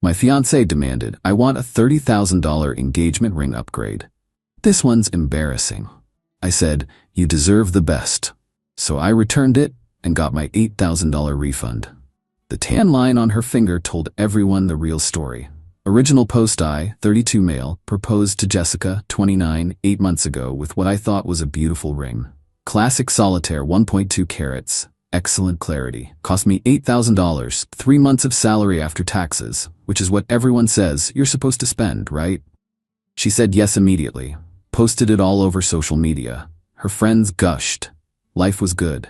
My fiancé demanded, I want a $30,000 engagement ring upgrade. This one's embarrassing. I said, you deserve the best. So I returned it and got my $8,000 refund. The tan line on her finger told everyone the real story. Original post: I, 32 male, proposed to Jessica, 29, 8 months ago with what I thought was a beautiful ring. Classic solitaire, 1.2 carats, excellent clarity. Cost me $8,000, 3 months of salary after taxes, which is what everyone says you're supposed to spend, right? She said yes immediately, posted it all over social media. Her friends gushed. Life was good.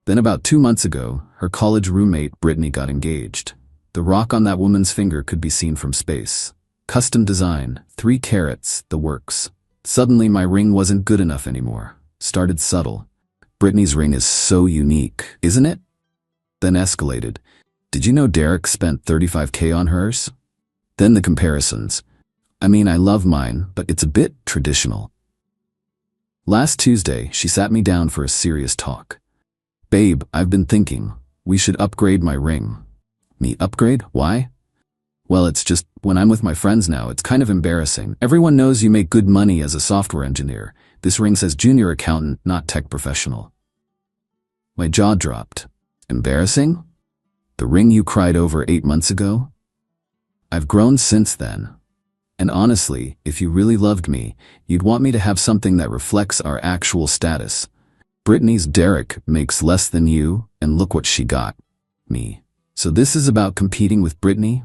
Then about 2 months ago, her college roommate Brittany got engaged. The rock on that woman's finger could be seen from space. Custom design, 3 carats, the works. Suddenly my ring wasn't good enough anymore. Started subtle. Brittany's ring is so unique, isn't it? Then escalated. Did you know Derek spent $35K on hers? Then the comparisons. I mean, I love mine, but it's a bit traditional. Last Tuesday, she sat me down for a serious talk. Babe, I've been thinking, we should upgrade my ring. Me upgrade? Why? Well, it's just, when I'm with my friends now, it's kind of embarrassing. Everyone knows you make good money as a software engineer. This ring says junior accountant, not tech professional. My jaw dropped. Embarrassing? The ring you cried over 8 months ago? I've grown since then. And honestly, if you really loved me, you'd want me to have something that reflects our actual status. Brittany's Derek makes less than you, and look what she got. Me. So this is about competing with Brittany?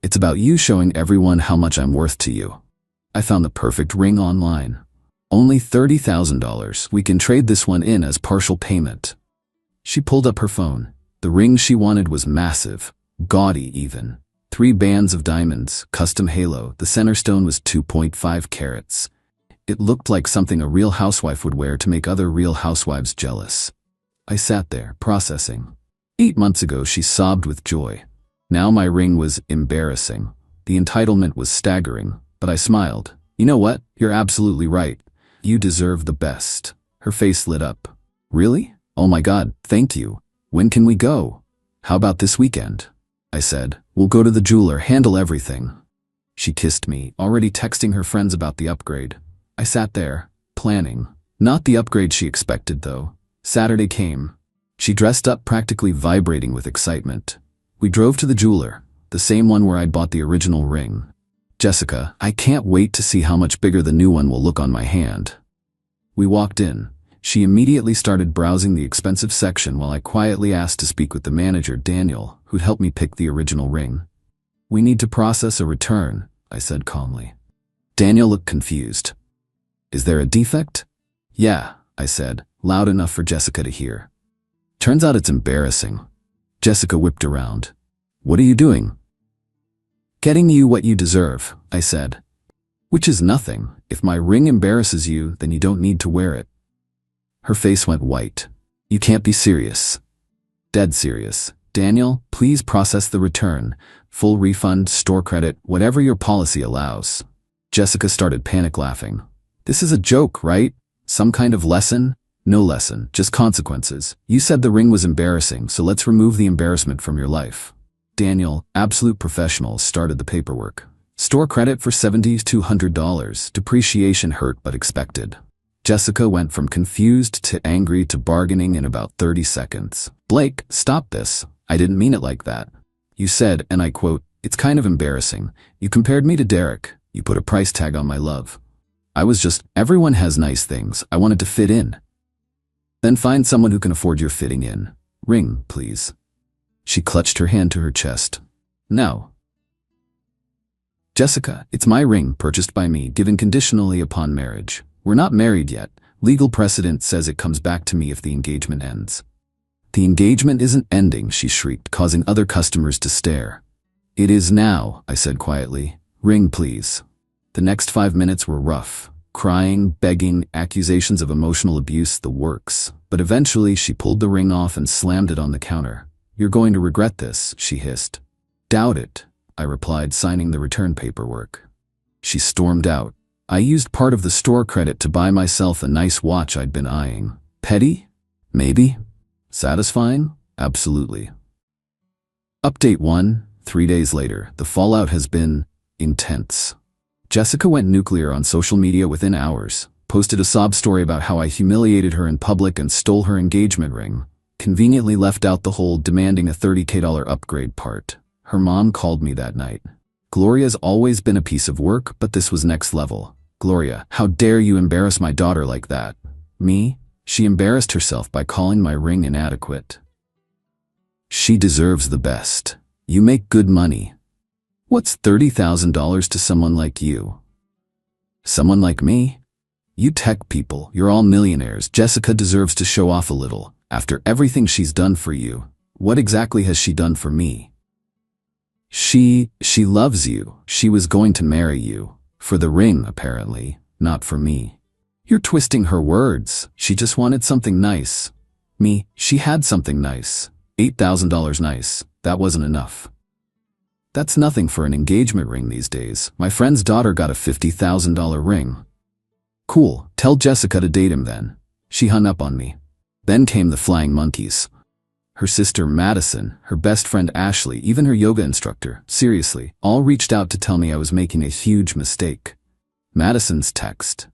It's about you showing everyone how much I'm worth to you. I found the perfect ring online. Only $30,000. We can trade this one in as partial payment. She pulled up her phone. The ring she wanted was massive, gaudy even. 3 bands of diamonds, custom halo. The center stone was 2.5 carats. It looked like something a real housewife would wear to make other real housewives jealous. I sat there, processing. 8 months ago, she sobbed with joy. Now my ring was embarrassing. The entitlement was staggering, but I smiled. You know what? You're absolutely right. You deserve the best. Her face lit up. Really? Oh my God, thank you. When can we go? How about this weekend? I said. We'll go to the jeweler, handle everything. She kissed me, already texting her friends about the upgrade. I sat there, planning. Not the upgrade she expected, though. Saturday came. She dressed up, practically vibrating with excitement. We drove to the jeweler, the same one where I'd bought the original ring. Jessica, I can't wait to see how much bigger the new one will look on my hand. We walked in. She immediately started browsing the expensive section while I quietly asked to speak with the manager, Daniel, who'd helped me pick the original ring. We need to process a return, I said calmly. Daniel looked confused. Is there a defect? Yeah, I said, loud enough for Jessica to hear. Turns out it's embarrassing. Jessica whipped around. What are you doing? Getting you what you deserve, I said. Which is nothing. If my ring embarrasses you, then you don't need to wear it. Her face went white. You can't be serious. Dead serious. Daniel, please process the return. Full refund, store credit, whatever your policy allows. Jessica started panic laughing. This is a joke, right? Some kind of lesson? No lesson, just consequences. You said the ring was embarrassing, so let's remove the embarrassment from your life. Daniel, absolute professional, started the paperwork. Store credit for $7,200. Depreciation hurt but expected. Jessica went from confused to angry to bargaining in about 30 seconds. Blake, stop this. I didn't mean it like that. You said, and I quote, it's kind of embarrassing. You compared me to Derek. You put a price tag on my love. I was just, everyone has nice things. I wanted to fit in. Then find someone who can afford your fitting in. Ring, please. She clutched her hand to her chest. No. Jessica, it's my ring, purchased by me, given conditionally upon marriage. We're not married yet. Legal precedent says it comes back to me if the engagement ends. The engagement isn't ending, she shrieked, causing other customers to stare. It is now, I said quietly. Ring, please. The next 5 minutes were rough. Crying, begging, accusations of emotional abuse, the works. But eventually she pulled the ring off and slammed it on the counter. You're going to regret this, she hissed. Doubt it, I replied, signing the return paperwork. She stormed out. I used part of the store credit to buy myself a nice watch I'd been eyeing. Petty? Maybe. Satisfying? Absolutely. Update 1. 3 days later, the fallout has been intense. Jessica went nuclear on social media within hours, posted a sob story about how I humiliated her in public and stole her engagement ring, conveniently left out the whole demanding a $30K upgrade part. Her mom called me that night. Gloria's always been a piece of work, but this was next level. Gloria, how dare you embarrass my daughter like that? Me? She embarrassed herself by calling my ring inadequate. She deserves the best. You make good money. What's $30,000 to someone like you? Someone like me? You tech people, you're all millionaires. Jessica deserves to show off a little. After everything she's done for you, what exactly has she done for me? She loves you. She was going to marry you. For the ring, apparently, not for me. You're twisting her words. She just wanted something nice. Me, she had something nice. $8,000 nice. That wasn't enough. That's nothing for an engagement ring these days. My friend's daughter got a $50,000 ring. Cool, tell Jessica to date him then. She hung up on me. Then came the flying monkeys. Her sister Madison, her best friend Ashley, even her yoga instructor, seriously, all reached out to tell me I was making a huge mistake. Madison's text.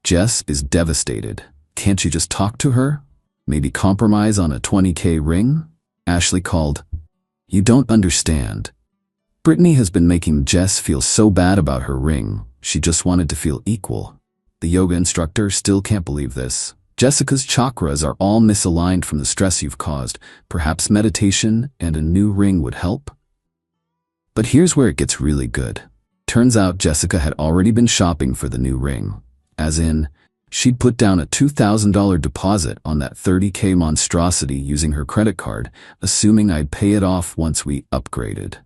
Jess is devastated. Can't you just talk to her? Maybe compromise on a $20K ring? Ashley called. You don't understand. Brittany has been making Jess feel so bad about her ring. She just wanted to feel equal. The yoga instructor still can't believe this. Jessica's chakras are all misaligned from the stress you've caused. Perhaps meditation and a new ring would help? But here's where it gets really good. Turns out Jessica had already been shopping for the new ring. As in, she'd put down a $2,000 deposit on that $30K monstrosity using her credit card, assuming I'd pay it off once we upgraded.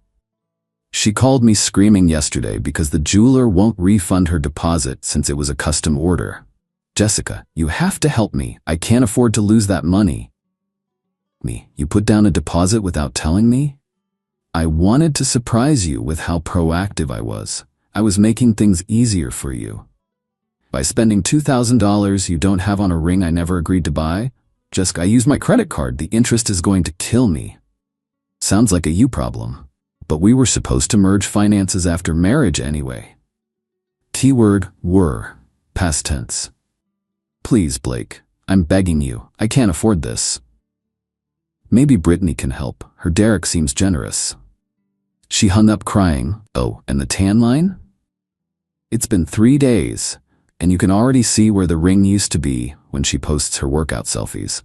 She called me screaming yesterday because the jeweler won't refund her deposit since it was a custom order. Jessica, you have to help me. I can't afford to lose that money. Me, you put down a deposit without telling me? I wanted to surprise you with how proactive I was. I was making things easier for you. By spending $2,000 you don't have on a ring I never agreed to buy? Jessica, I used my credit card. The interest is going to kill me. Sounds like a you problem. But we were supposed to merge finances after marriage anyway. T-word, were, past tense. Please, Blake, I'm begging you. I can't afford this. Maybe Brittany can help. Her Derek seems generous. She hung up crying. Oh, and the tan line? It's been 3 days, and you can already see where the ring used to be when she posts her workout selfies.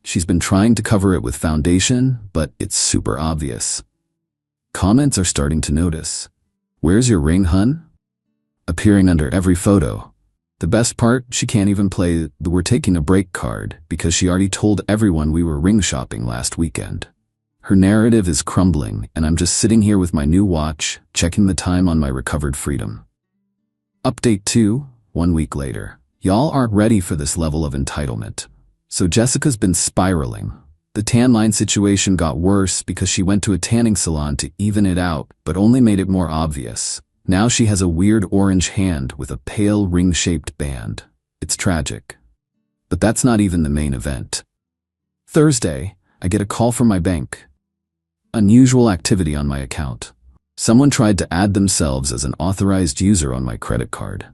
She's been trying to cover it with foundation, but it's super obvious. Comments are starting to notice. Where's your ring, hun? Appearing under every photo. The best part, she can't even play the "we're taking a break" card because she already told everyone we were ring shopping last weekend. Her narrative is crumbling, and I'm just sitting here with my new watch, checking the time on my recovered freedom. Update 2, 1 week later. Y'all aren't ready for this level of entitlement. So Jessica's been spiraling. The tan line situation got worse because she went to a tanning salon to even it out, but only made it more obvious. Now she has a weird orange hand with a pale ring-shaped band. It's tragic. But that's not even the main event. Thursday, I get a call from my bank. Unusual activity on my account. Someone tried to add themselves as an authorized user on my credit card.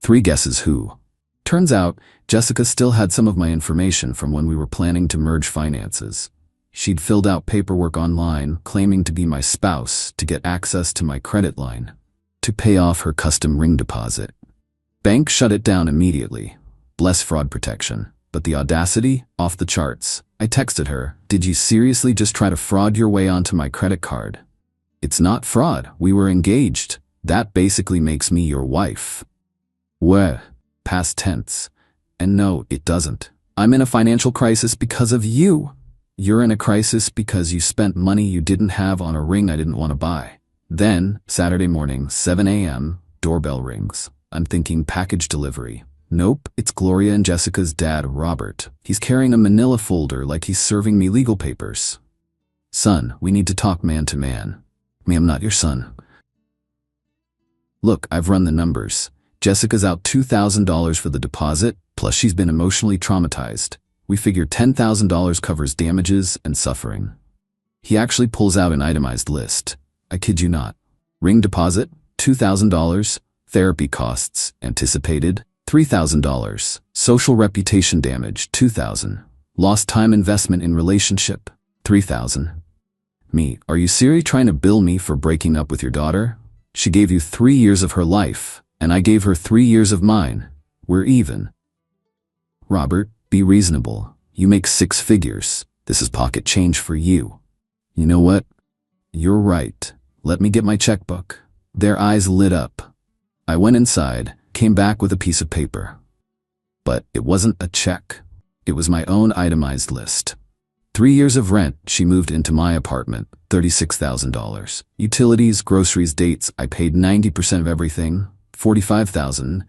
3 guesses who. Turns out, Jessica still had some of my information from when we were planning to merge finances. She'd filled out paperwork online claiming to be my spouse to get access to my credit line, to pay off her custom ring deposit. Bank shut it down immediately. Bless fraud protection. But the audacity, off the charts. I texted her, "Did you seriously just try to fraud your way onto my credit card?" "It's not fraud. We were engaged. That basically makes me your wife." Weh. Past tense. And no, it doesn't. I'm in a financial crisis because of you. You're in a crisis because you spent money you didn't have on a ring I didn't want to buy. Then, Saturday morning, 7 a.m., doorbell rings. I'm thinking package delivery. Nope, it's Gloria and Jessica's dad, Robert. He's carrying a manila folder like he's serving me legal papers. "Son, we need to talk man to man." "Me, I'm not your son." "Look, I've run the numbers. Jessica's out $2,000 for the deposit, plus she's been emotionally traumatized. We figure $10,000 covers damages and suffering." He actually pulls out an itemized list. I kid you not. Ring deposit, $2,000. Therapy costs, anticipated, $3,000. Social reputation damage, $2,000. Lost time investment in relationship, $3,000. Me, are you seriously trying to bill me for breaking up with your daughter? She gave you 3 years of her life, and I gave her 3 years of mine. We're even. Robert, be reasonable. You make 6 figures. This is pocket change for you. You know what? You're right. Let me get my checkbook. Their eyes lit up. I went inside, came back with a piece of paper. But it wasn't a check. It was my own itemized list. 3 years of rent, she moved into my apartment, $36,000. Utilities, groceries, dates, I paid 90% of everything, $45,000.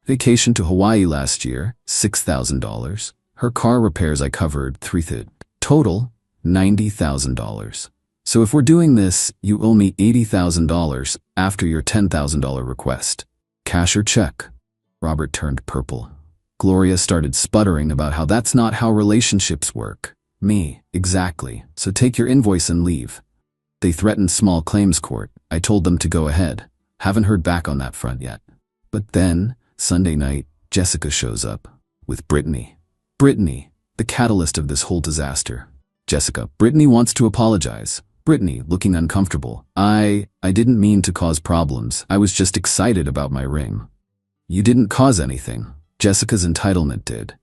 Vacation to Hawaii last year, $6,000. Her car repairs I covered, $3,000. Total, $90,000. So if we're doing this, you owe me $80,000 after your $10,000 request. Cash or check? Robert turned purple. Gloria started sputtering about how that's not how relationships work. Me, exactly. So take your invoice and leave. They threatened small claims court. I told them to go ahead. Haven't heard back on that front yet. But then, Sunday night, Jessica shows up. With Brittany. Brittany, the catalyst of this whole disaster. Jessica, Brittany wants to apologize. Brittany, looking uncomfortable. I didn't mean to cause problems. I was just excited about my ring. You didn't cause anything. Jessica's entitlement did.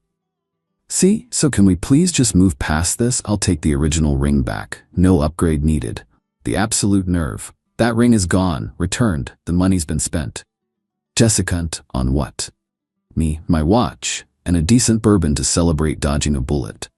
See, so can we please just move past this? I'll take the original ring back. No upgrade needed. The absolute nerve. That ring is gone, returned, the money's been spent. Jessica, on what? Me, my watch, and a decent bourbon to celebrate dodging a bullet.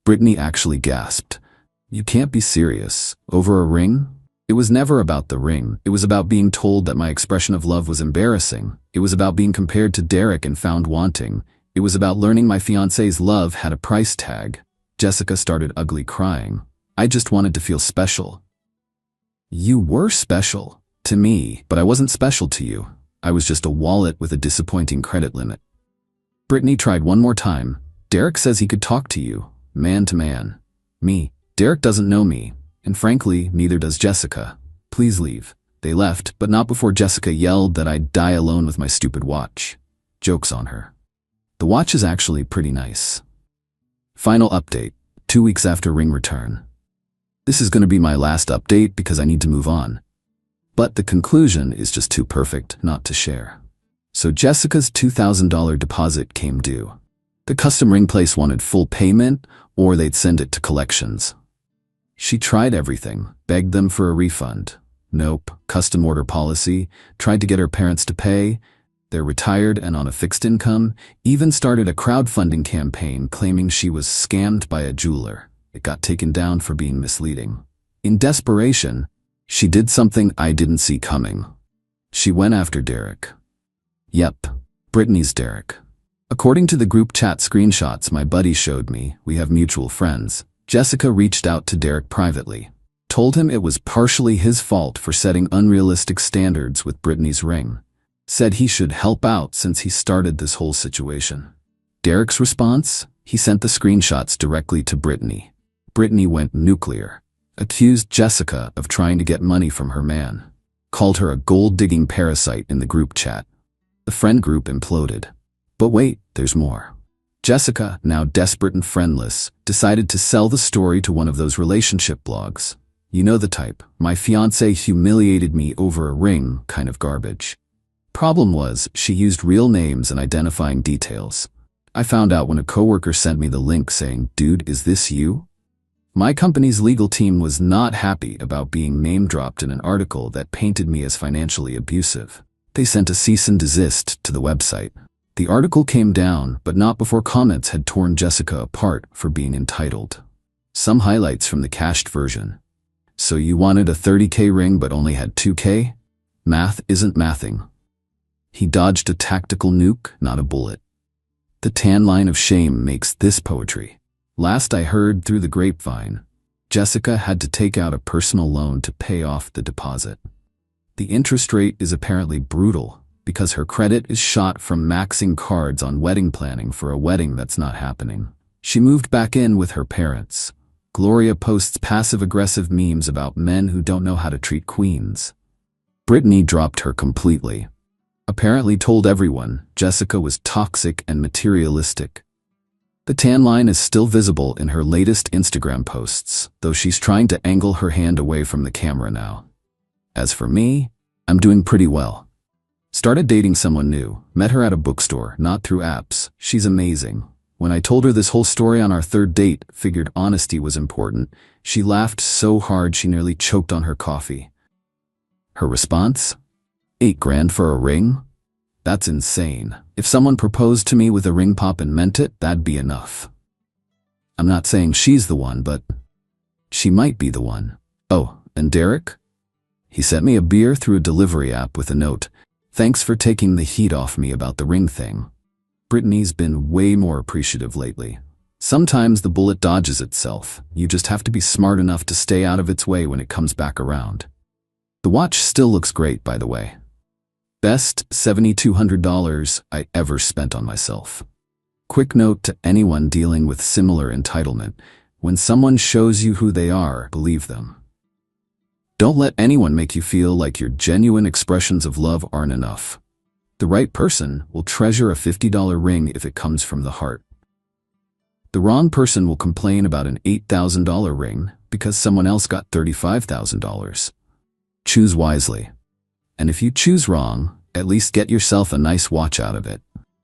Brittany actually gasped. You can't be serious. Over a ring? It was never about the ring. It was about being told that my expression of love was embarrassing. It was about being compared to Derek and found wanting. It was about learning my fiancé's love had a price tag. Jessica started ugly crying. I just wanted to feel special. You were special to me, but I wasn't special to you. I was just a wallet with a disappointing credit limit. Brittany tried one more time. Derek says he could talk to you, man to man. Me. Derek doesn't know me, and frankly, neither does Jessica. Please leave. They left, but not before Jessica yelled that I'd die alone with my stupid watch. Joke's on her. The watch is actually pretty nice. Final update, 2 weeks after ring return. This is going to be my last update because I need to move on. But the conclusion is just too perfect not to share. So Jessica's $2,000 deposit came due. The custom ring place wanted full payment, or they'd send it to collections. She tried everything, begged them for a refund. Nope, custom order policy, tried to get her parents to pay. They're retired and on a fixed income, even started a crowdfunding campaign claiming she was scammed by a jeweler. It got taken down for being misleading. In desperation, she did something I didn't see coming. She went after Derek. Yep, Brittany's Derek. According to the group chat screenshots my buddy showed me, we have mutual friends. Jessica reached out to Derek privately, told him it was partially his fault for setting unrealistic standards with Brittany's ring. Said he should help out since he started this whole situation. Derek's response? He sent the screenshots directly to Brittany. Brittany went nuclear. Accused Jessica of trying to get money from her man. Called her a gold-digging parasite in the group chat. The friend group imploded. But wait, there's more. Jessica, now desperate and friendless, decided to sell the story to one of those relationship blogs. You know the type, my fiancé humiliated me over a ring kind of garbage. Problem was, she used real names and identifying details. I found out when a coworker sent me the link saying, "Dude, is this you?" My company's legal team was not happy about being name-dropped in an article that painted me as financially abusive. They sent a cease and desist to the website. The article came down, but not before comments had torn Jessica apart for being entitled. Some highlights from the cached version. So you wanted a $30K ring but only had $2K? Math isn't mathing. He dodged a tactical nuke, not a bullet. The tan line of shame makes this poetry. Last I heard through the grapevine, Jessica had to take out a personal loan to pay off the deposit. The interest rate is apparently brutal because her credit is shot from maxing cards on wedding planning for a wedding that's not happening. She moved back in with her parents. Gloria posts passive-aggressive memes about men who don't know how to treat queens. Brittany dropped her completely. Apparently told everyone Jessica was toxic and materialistic. The tan line is still visible in her latest Instagram posts, though she's trying to angle her hand away from the camera now. As for me, I'm doing pretty well. Started dating someone new, met her at a bookstore, not through apps. She's amazing. When I told her this whole story on our third date, figured honesty was important, she laughed so hard she nearly choked on her coffee. Her response? $8,000 for a ring? That's insane. If someone proposed to me with a ring pop and meant it, that'd be enough. I'm not saying she's the one, but she might be the one. Oh, and Derek? He sent me a beer through a delivery app with a note. Thanks for taking the heat off me about the ring thing. Brittany's been way more appreciative lately. Sometimes the bullet dodges itself. You just have to be smart enough to stay out of its way when it comes back around. The watch still looks great, by the way. Best $7,200 I ever spent on myself. Quick note to anyone dealing with similar entitlement: when someone shows you who they are, believe them. Don't let anyone make you feel like your genuine expressions of love aren't enough. The right person will treasure a $50 ring if it comes from the heart. The wrong person will complain about an $8,000 ring because someone else got $35,000. Choose wisely. And if you choose wrong, at least get yourself a nice watch out of it.